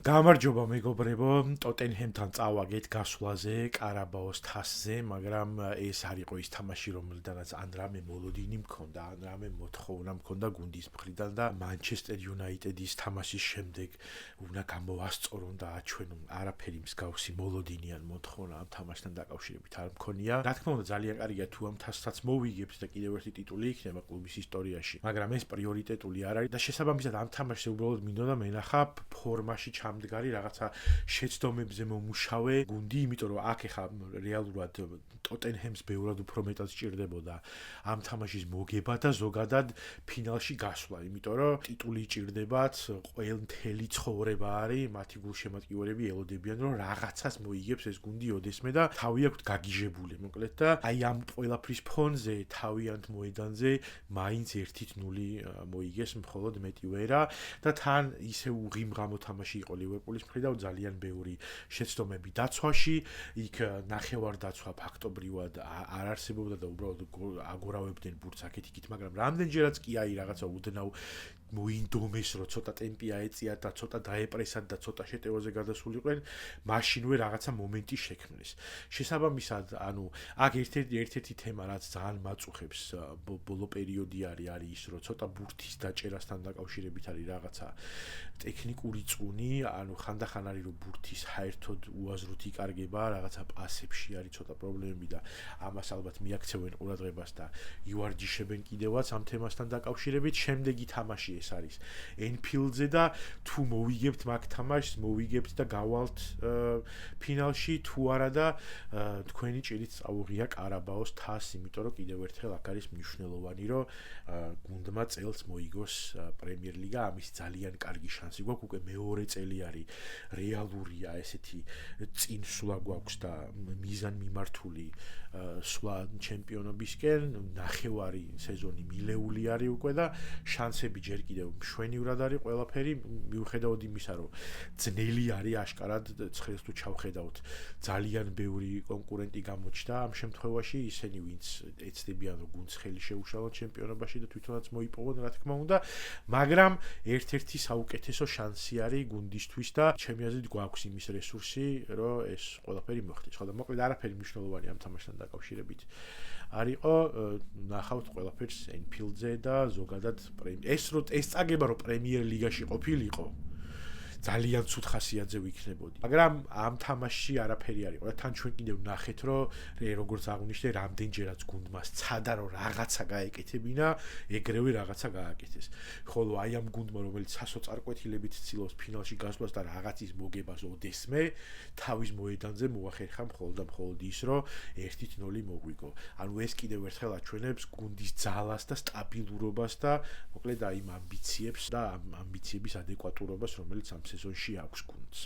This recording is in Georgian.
გამარჯობა მეგობრებო, ტოტენჰემთან წავაგეთ გასვლაზე, კარაბაოს თასზე, მაგრამ ეს არ იყო ის თამაში, რომელიდანაც ან რამე მოლოდინი მქონდა, ან რამე მოთხოვნა მქონდა გუნდის მხრიდან და მანჩესტერ იუნაიტედის თამაშის შემდეგ უნდა გამოვასწორონ და აჩვენონ არაფერი მსგავსი მოლოდინი ან მოთხოვნა ამ თამაშთან დაკავშირებით არ მქონია. რა თქმა უნდა, ძალიან კარგია თუ ამ თასსაც მოვიგებთ და კიდევ ერთი ტიტული იქნება კლუბის ისტორიაში, მაგრამ ეს პრიორიტეტული არ არის და შესაბამისად ამ თამაშზე უბრალოდ მინდოდა მენახა ფორმაში მდგარი რაღაცა შეცდომებზე მომუშავე გუნდი, იმიტომ რომ აქ ეხა რეალურად ტოტენჰემს ბევრად უფრო მეტად სჭირდებოდა ამ თამაშის მოგება და ზოგადად ფინალში გასვლა, იმიტომ რომ ტიტული ჭირდებათ, მთელი ცხოვრება არის, მათი გულშემატკივრები ელოდებიან, რომ რაღაცას მოიგებს ეს გუნდი ოდესმე და თავი აქვთ გაგიჟებული, მოკლედ და აი ამ ყველაფრის ფონზე თავიანთ მოედანზე მაინც 1-0 მოიგეს მხოლოდ მეტი ვერა და თან ისე უღიმღამო თამაში იყო ლივერპულის მხრიდან ძალიან ბევრი შეცდომები დაცვაში, იქ ნახევარდაცვა ფაქტობრივად არ არსებობდა და უბრალოდ აგორავებდნენ ბურთს აქეთ-იქით, მაგრამ რამდენჯერაც კი აი რაღაცა უდნავ მოინდომეს, რომ ცოტა ტემპი აეწიათ და ცოტა დაეპრესათ და ცოტა შეტევაზე გადასულიყვნენ, მაშინვე რაღაცა მომენტი შექმნეს. შესაბამისად, ანუ აქ ერთ-ერთი თემა, რაც ძალიან მაწუხებს ბოლო პერიოდი არის ის, რომ ცოტა ბურთის დაჭერასთან დაკავშირებით არის რაღაცა ტექნიკური წუნი, ანუ ხანდახან არის რომ ბურთის საერთოდ უაზროდ იკარგება, რაღაცა პასებში არის ცოტა პრობლემები და ამას ალბათ მიაქცევენ ყურადღებას და იوارჯიშებენ კიდევაც ამ თემასთან დაკავშირებით. შემდეგი თამაში ეს არის ენფილდზე და თუ მოვიგებთ მაგ თამაშს, მოვიგებთ და გავალთ ფინალში, თუ არა და თქვენი ჭირით წაუღია კარაბაოს თასს, იმიტომ რომ კიდევ ერთხელ აქ არის მნიშვნელოვანი, რომ გუნდმა წელს მოიგოს პრემიერლიგა, ამის ძალიან კარგი შანსი გვაქვს, უკვე მეორე წელი არის რეალურია ესეთი წინსვლა გვაქვს და მიზანმიმართული სვლა ჩემპიონობისკენ, ნახევარი სეზონი მილეული არის უკვე და შანსები ჯერ კიდევ მშვენივრად არის ყველაფერი, მიუხედავად იმისა, რომ ძნელი არის აშკარად ცხელს თუ ჩავხედავთ, ძალიან ბევრი კონკურენტი გამოჩნდა ამ შემთხვევაში, ისინი ვინც ეცდებიან რომ გუნდს ხელი შეუშალონ ჩემპიონობაში და თვითონაც მოიპოვონ, რა თქმა უნდა, მაგრამ ერთ-ერთი საუკეთესო შანსი არის გუნდისთვის და ჩემი აზრით გვაქვს იმის რესურსი, რომ ეს ყველაფერი მოხდეს. ხო და მოკლედ არაფერი მნიშვნელოვანი ამ თამაშთან დაკავშირებით არ იყო, ნახავთ ყველაფერს ენფილდზე და ზოგადად ეს წაგება რომ პრემიერ ლიგაში ყოფილიყო ძალიან ცუდ ხასიათზე ვიქნებოდი. მაგრამ ამ თამაშში არაფერი არ იყო. და თან ჩვენ კიდევ ნახეთ, რომ როგორც აღვნიშნე, რამდენჯერაც გუნდმა სცადა რომ რაღაცა გაეკეთებინა, ეგრევე რაღაცა გააკეთეს. ხოლო აი ამ გუნდმა, რომელიც სასოწარკვეთილებით ცდილობს ფინალში გასვლას და რაღაცის მოგებას ოდესმე, თავის მოედანზე მოახერხა მხოლოდ და მხოლოდ ის, რომ 1-0 მოგვიგო. ანუ ეს კიდევ ერთხელ აჩვენებს გუნდის ძალას და სტაბილურობას და მოკლედ აი ამ ამბიციებს და ამ ამბიციების ადეკვატურობას, რომელიც ამ სეზონში აქვს გუნდს.